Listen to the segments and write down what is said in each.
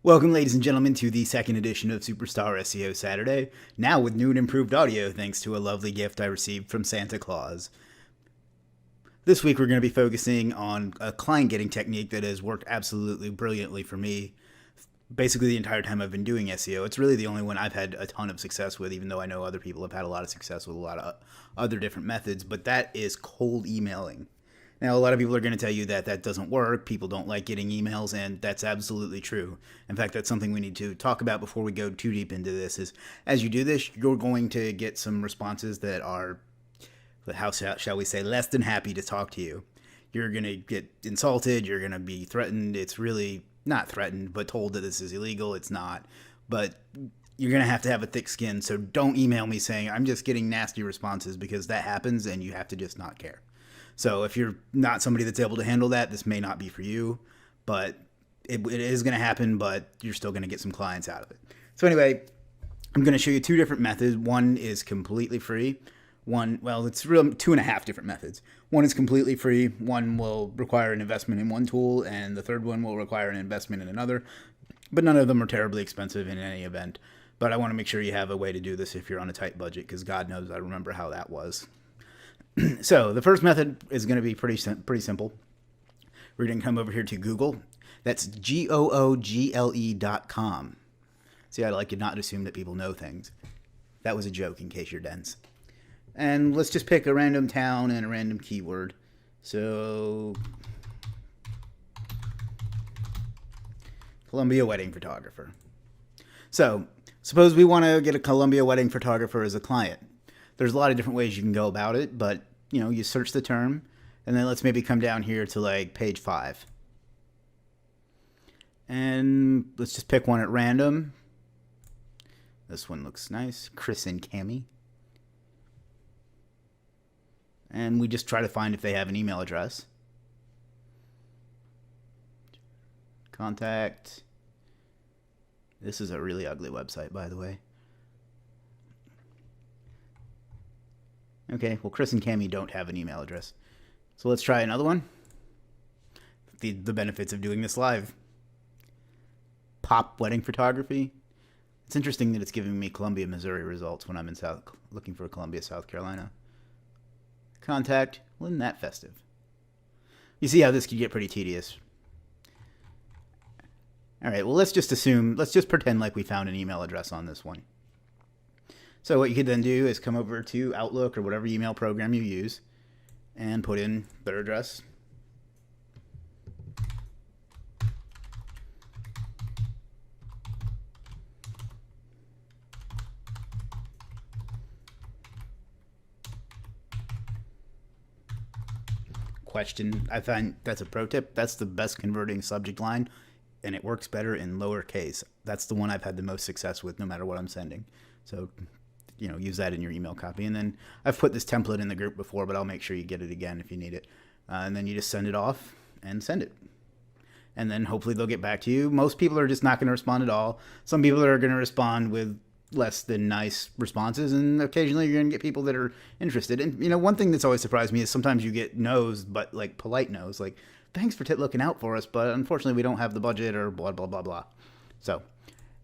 Welcome, ladies and gentlemen, to the second edition of Superstar SEO Saturday, now with new and improved audio thanks to a lovely gift I received from Santa Claus. This week we're going to be focusing on a client getting technique that has worked absolutely brilliantly for me basically the entire time I've been doing SEO. It's really the only one I've had a ton of success with, even though I know other people have had a lot of success with a lot of other different methods, but that is cold emailing. Now, a lot of people are going to tell you that that doesn't work. People don't like getting emails, and that's absolutely true. In fact, that's something we need to talk about before we go too deep into this. Is as you do this, you're going to get some responses that are, how shall we say, less than happy to talk to you. You're going to get insulted. You're going to be threatened. It's really not threatened, but told that this is illegal. It's not. But you're going to have a thick skin. So don't email me saying, I'm just getting nasty responses, because that happens and you have to just not care. So if you're not somebody that's able to handle that, this may not be for you, but it is going to happen, but you're still going to get some clients out of it. So anyway, I'm going to show you two different methods. One is completely free. It's really two and a half different methods. One is completely free. One will require an investment in one tool, and the third one will require an investment in another. But none of them are terribly expensive in any event. But I want to make sure you have a way to do this if you're on a tight budget, because God knows I remember how that was. So the first method is going to be pretty simple. We're going to come over here to Google. That's google.com. See, I like to not assume that people know things. That was a joke in case you're dense. And let's just pick a random town and a random keyword. So, Columbia wedding photographer. So, suppose we want to get a Columbia wedding photographer as a client. There's a lot of different ways you can go about it, but you search the term, and then let's maybe come down here to like page 5. And let's just pick one at random. This one looks nice. Chris and Cami. And we just try to find if they have an email address. Contact. This is a really ugly website, by the way. Okay, well, Chris and Cami don't have an email address. So let's try another one. The benefits of doing this live. Pop wedding photography. It's interesting that it's giving me Columbia, Missouri results when I'm looking for Columbia, South Carolina. Contact. Well, isn't that festive? You see how this could get pretty tedious. All right, well, let's just pretend like we found an email address on this one. So what you could then do is come over to Outlook or whatever email program you use and put in their address. Question. I find that's a pro tip. That's the best converting subject line, and it works better in lowercase. That's the one I've had the most success with no matter what I'm sending. So use that in your email copy. And then I've put this template in the group before, but I'll make sure you get it again if you need it. And then you just send it off and send it. And then hopefully they'll get back to you. Most people are just not going to respond at all. Some people are going to respond with less than nice responses, and occasionally you're going to get people that are interested. And, one thing that's always surprised me is sometimes you get no's, but like polite no's, like, thanks for looking out for us, but unfortunately we don't have the budget, or blah, blah, blah, blah. So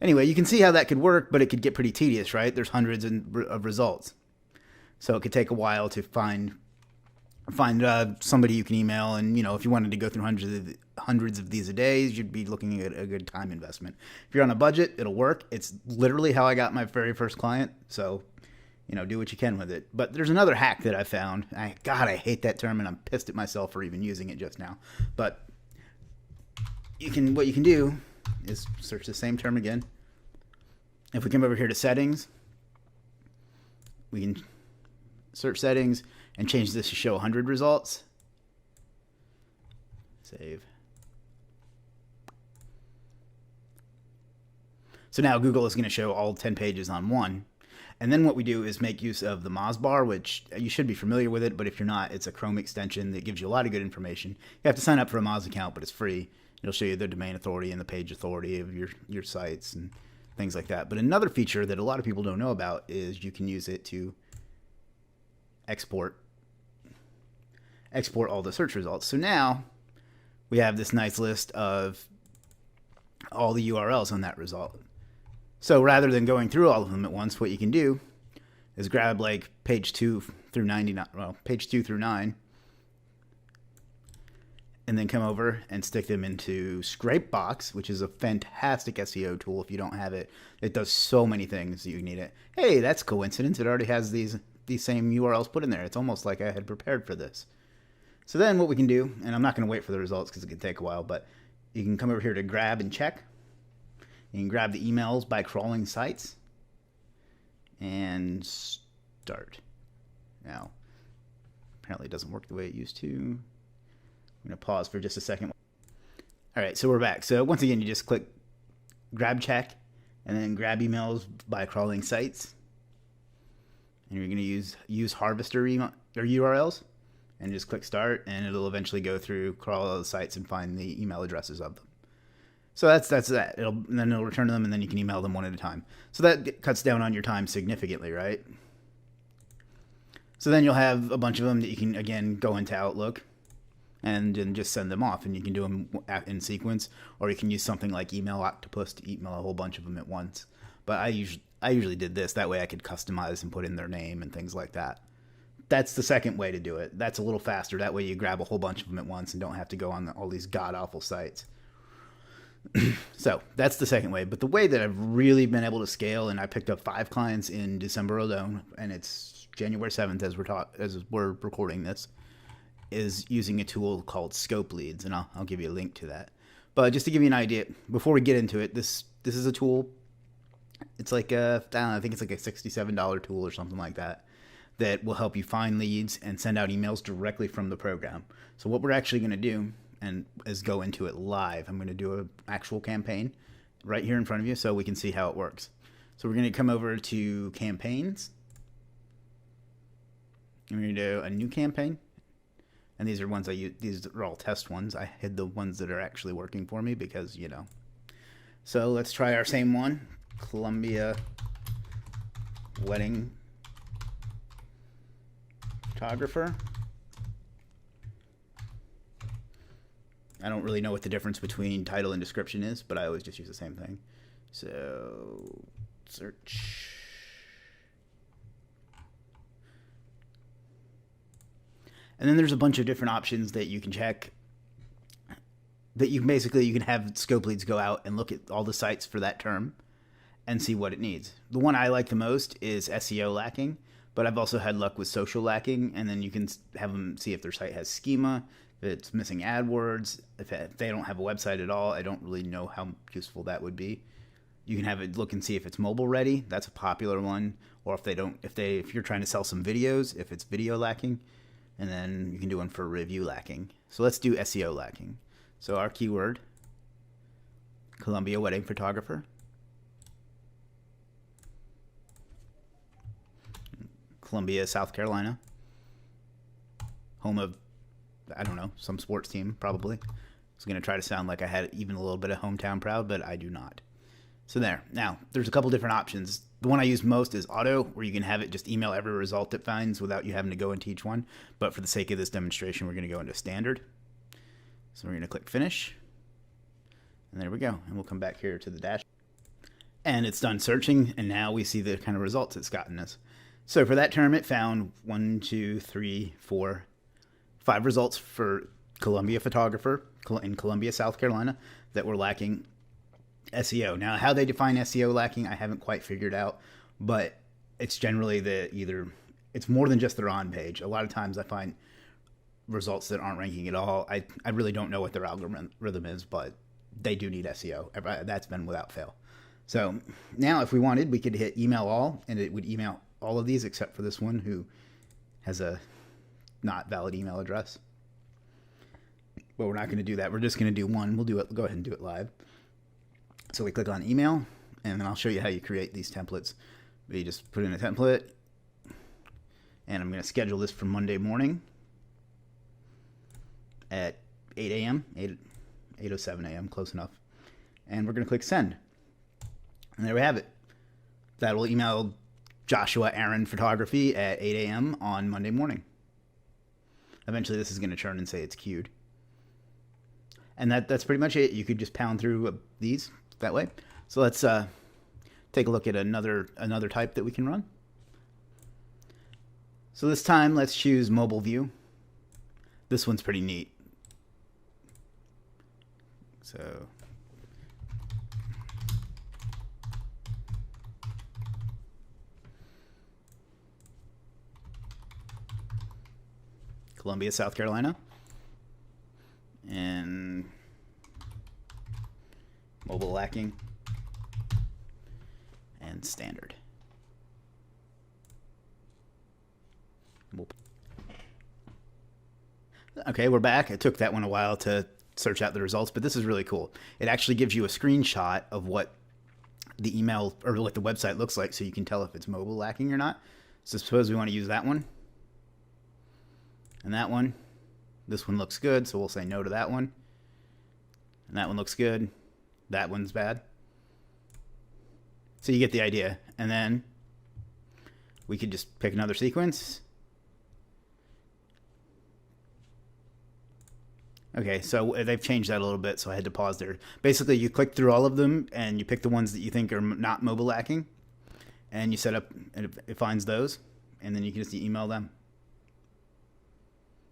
anyway, you can see how that could work, but it could get pretty tedious, right? There's hundreds of results. So it could take a while to find somebody you can email. And, if you wanted to go through hundreds of these a day, you'd be looking at a good time investment. If you're on a budget, it'll work. It's literally how I got my very first client. So, do what you can with it. But there's another hack that I found. I hate that term, and I'm pissed at myself for even using it just now. But what you can do is search the same term again. If we come over here to settings, we can search settings and change this to show 100 results. Save. So now Google is going to show all 10 pages on one. And then what we do is make use of the Moz bar, which you should be familiar with it, but if you're not, it's a Chrome extension that gives you a lot of good information. You have to sign up for a Moz account, but it's free. It'll show you the domain authority and the page authority of your sites and things like that. But another feature that a lot of people don't know about is you can use it to export all the search results. So now we have this nice list of all the URLs on that result. So rather than going through all of them at once, what you can do is grab like page 2 through 99, well, page 2 through 9, and then come over and stick them into Scrapebox, which is a fantastic SEO tool. If you don't have it, it does so many things you need it. Hey, that's coincidence. It already has these same URLs put in there. It's almost like I had prepared for this. So then what we can do, and I'm not going to wait for the results because it can take a while, but you can come over here to grab and check. You can grab the emails by crawling sites and start. Now, apparently it doesn't work the way it used to. I'm going to pause for just a second. All right, so we're back. So once again, you just click grab check and then grab emails by crawling sites. And you're going to use harvester email or URLs and just click start, and it'll eventually go through, crawl all the sites and find the email addresses of them. So that's that. Then it'll return them, and then you can email them one at a time. So that cuts down on your time significantly, right? So then you'll have a bunch of them that you can, again, go into Outlook and then just send them off, and you can do them in sequence, or you can use something like Email Octopus to email a whole bunch of them at once. But I usually did this. That way I could customize and put in their name and things like that. That's the second way to do it. That's a little faster. That way you grab a whole bunch of them at once and don't have to go on all these god-awful sites. So that's the second way. But the way that I've really been able to scale, and I picked up 5 clients in December alone, and it's January 7th as we're recording this, is using a tool called ScopeLeads, and I'll give you a link to that. But just to give you an idea, before we get into it, this is a tool. It's like I think it's like a $67 tool or something like that will help you find leads and send out emails directly from the program. So what we're actually going to do is go into it live. I'm going to do an actual campaign right here in front of you so we can see how it works. So we're going to come over to campaigns. And we're going to do a new campaign. And these are ones I use. These are all test ones. I hid the ones that are actually working for me because, you know. So let's try our same one. Columbia Wedding Photographer. I don't really know what the difference between title and description is, but I always just use the same thing. So, search. And then there's a bunch of different options that you can check. That you can have ScopeLeads go out and look at all the sites for that term and see what it needs. The one I like the most is SEO lacking, but I've also had luck with social lacking, and then you can have them see if their site has schema, if it's missing AdWords, if they don't have a website at all. I don't really know how useful that would be. You can have it look and see if it's mobile ready. That's a popular one. Or if you're trying to sell some videos, if it's video lacking, and then you can do one for review lacking. So let's do SEO lacking. So our keyword, Columbia Wedding Photographer. Columbia, South Carolina. Home of, I don't know, some sports team, probably. I was going to try to sound like I had even a little bit of hometown proud, but I do not. So there. Now, there's a couple different options. The one I use most is auto, where you can have it just email every result it finds without you having to go into each one. But for the sake of this demonstration, we're going to go into standard. So we're going to click finish. And there we go. And we'll come back here to the dash. And it's done searching, and now we see the kind of results it's gotten us. So for that term, it found 5 results for Columbia Photographer in Columbia, South Carolina, that were lacking SEO. Now, how they define SEO lacking, I haven't quite figured out, but it's generally it's more than just their on page. A lot of times I find results that aren't ranking at all. I really don't know what their algorithm is, but they do need SEO. That's been without fail. So now if we wanted, we could hit email all, and it would email all of these except for this one who has a not valid email address. But we're not going to do that. We're just going to do one. We'll go ahead and do it live. So we click on email, and then I'll show you how you create these templates. You just put in a template, and I'm going to schedule this for Monday morning at 8 a.m., 8:07 a.m., close enough. And we're going to click send. And there we have it. That will email Joshua Aaron Photography at 8 a.m. on Monday morning. Eventually this is going to turn and say it's queued. And that's pretty much it. You could just pound through these that way. So let's take a look at another type that we can run. So this time, let's choose mobile view. This one's pretty neat. So Columbia, South Carolina. And mobile lacking and standard. Okay, we're back. It took that one a while to search out the results, but this is really cool. It actually gives you a screenshot of what the email or what the website looks like, so you can tell if it's mobile lacking or not. So suppose we want to use that one and that one. This one looks good, so we'll say no to that one. And that one looks good. That one's bad. So you get the idea. And then we could just pick another sequence. Okay, so they've changed that a little bit, so I had to pause there. Basically, you click through all of them, and you pick the ones that you think are not mobile lacking, and you set up, and it finds those, and then you can just email them.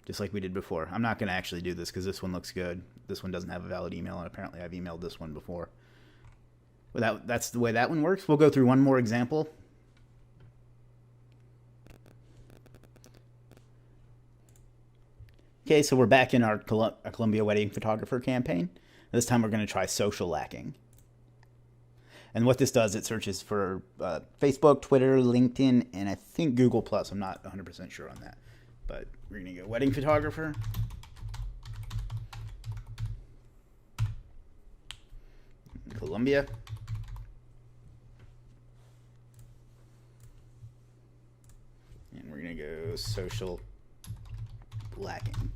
Just like we did before. I'm not going to actually do this because this one looks good. This one doesn't have a valid email, and apparently I've emailed this one before. That's the way that one works. We'll go through one more example. Okay, so we're back in our Columbia wedding photographer campaign. This time we're going to try social lacking. And what this does, it searches for Facebook, Twitter, LinkedIn, and I think Google+. I'm not 100% sure on that. But we're going to go wedding photographer. Columbia. And we're going to go social lacking.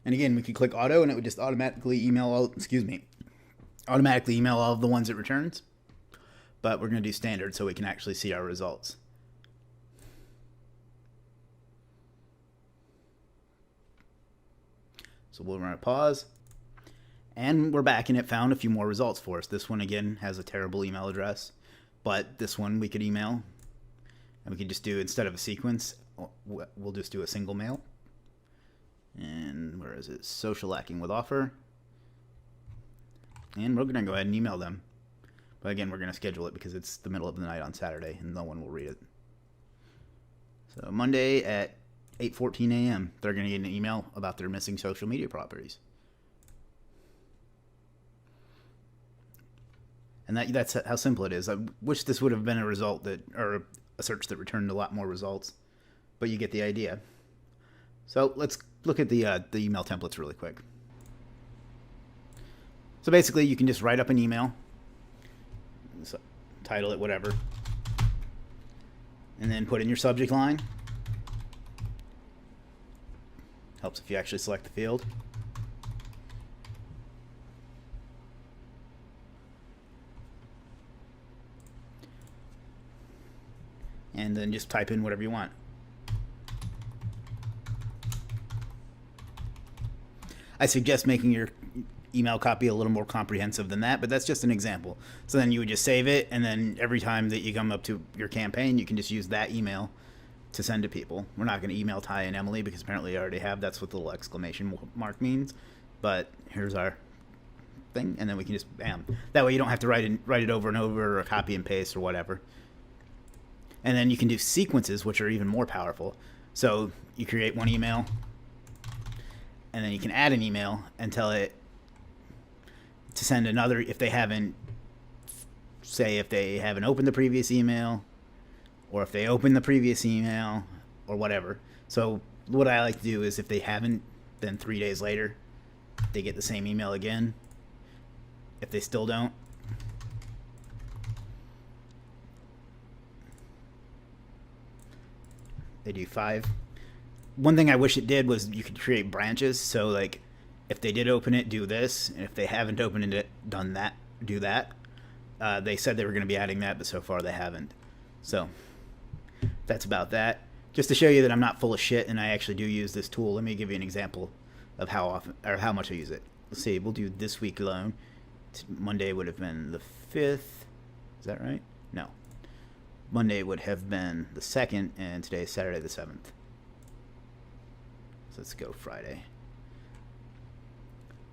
And again, we could click auto and it would just automatically email all, automatically email all of the ones it returns. But we're going to do standard so we can actually see our results. So we'll run a pause. And we're back and it found a few more results for us. This one again has a terrible email address, but this one we could email. And we could just do, instead of a sequence, we'll just do a single mail. And where is it? Social lacking with offer. And we're going to go ahead and email them. But again, we're going to schedule it because it's the middle of the night on Saturday and no one will read it. So Monday at 8:14 a.m. they're going to get an email about their missing social media properties. And that's how simple it is. I wish this would have been a result that, or a search that returned a lot more results, but you get the idea. So let's look at the email templates really quick. So basically, you can just write up an email, so title it whatever, and then put in your subject line. Helps if you actually select the field. And then just type in whatever you want. I suggest making your email copy a little more comprehensive than that, but that's just an example. So then you would just save it, and then every time that you come up to your campaign, you can just use that email to send to people. We're not going to email Ty and Emily because apparently I already have. That's what the little exclamation mark means. But here's our thing, and then we can just bam. That way you don't have to write it over and over or copy and paste or whatever. And then you can do sequences, which are even more powerful. So you create one email, and then you can add an email and tell it to send another if they haven't, say if they haven't opened the previous email, or if they open the previous email, or whatever. So what I like to do is if they haven't, then 3 days later, they get the same email again. If they still don't, they do 5. One thing I wish it did was you could create branches. So like if they did open it, do this. And if they haven't opened it, done that, do that. They said they were going to be adding that, but so far they haven't. So that's about that. Just to show you that I'm not full of shit and I actually do use this tool, let me give you an example of how often or how much I use it. let's see, we'll do this week alone. Monday would have been the 5th. Is that right? No. Monday would have been the 2nd, and today is Saturday the 7th. So let's go Friday.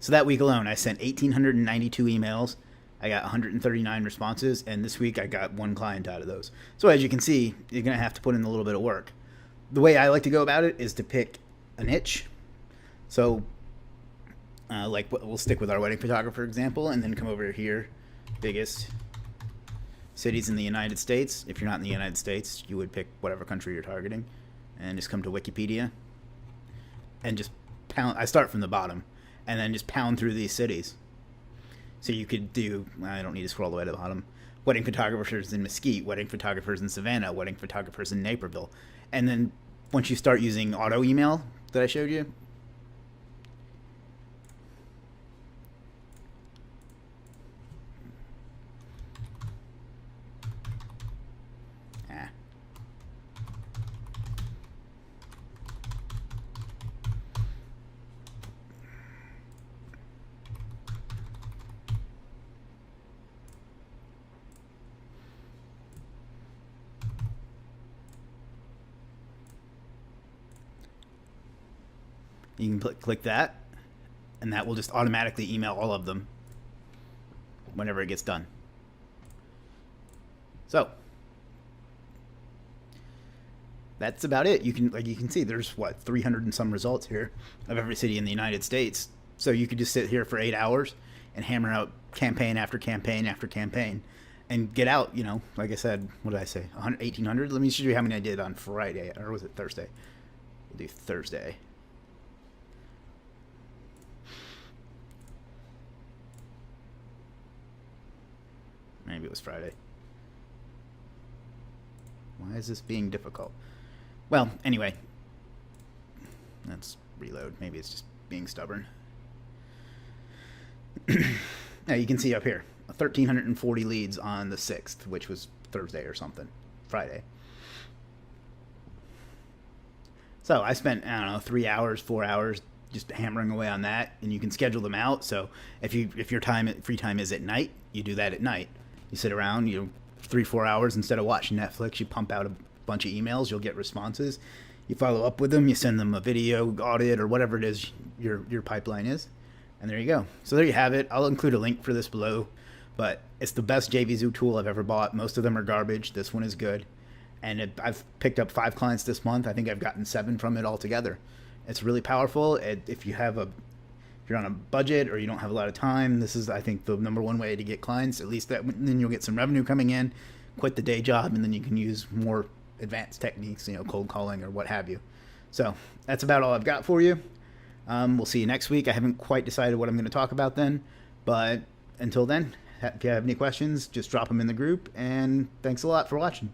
So that week alone, I sent 1,892 emails. I got 139 responses, and this week I got 1 client out of those. So as you can see, you're going to have to put in a little bit of work. The way I like to go about it is to pick a niche. So like we'll stick with our wedding photographer example, and then come over here, biggest cities in the United States. If you're not in the United States, you would pick whatever country you're targeting, and just come to Wikipedia, and just pound. I start from the bottom, and then just pound through these cities. So you could do, I don't need to scroll all the way to the bottom, wedding photographers in Mesquite, wedding photographers in Savannah, wedding photographers in Naperville. And then once you start using auto email that I showed you, you can click that, and that will just automatically email all of them whenever it gets done. So that's about it. You can, like you can see, there's 300 and some results here of every city in the United States. So you could just sit here for 8 hours and hammer out campaign after campaign after campaign, and get out, like I said, what did I say, 1,800? Let me show you how many I did on Friday, or was it Thursday? We'll do Thursday. Maybe it was Friday. Why is this being difficult? Well, anyway, let's reload. Maybe it's just being stubborn. Now you can see up here, 1,340 leads on the 6th, which was Thursday or something, Friday. So I spent, 3 hours, 4 hours just hammering away on that, and you can schedule them out. So if your free time is at night, you do that at night. You sit around, 3-4 hours instead of watching Netflix. You pump out a bunch of emails. You'll get responses. You follow up with them. You send them a video audit or whatever it is your pipeline is, and there you go. So there you have it. I'll include a link for this below, but it's the best JVZoo tool I've ever bought. Most of them are garbage. This one is good, and I've picked up 5 clients this month. I think I've gotten 7 from it altogether. It's really powerful. If you're on a budget or you don't have a lot of time, this is, I think, the number one way to get clients. At least then you'll get some revenue coming in, quit the day job, and then you can use more advanced techniques, cold calling or what have you. So that's about all I've got for you. We'll see you next week. I haven't quite decided what I'm going to talk about then, but until then, if you have any questions, just drop them in the group, and thanks a lot for watching.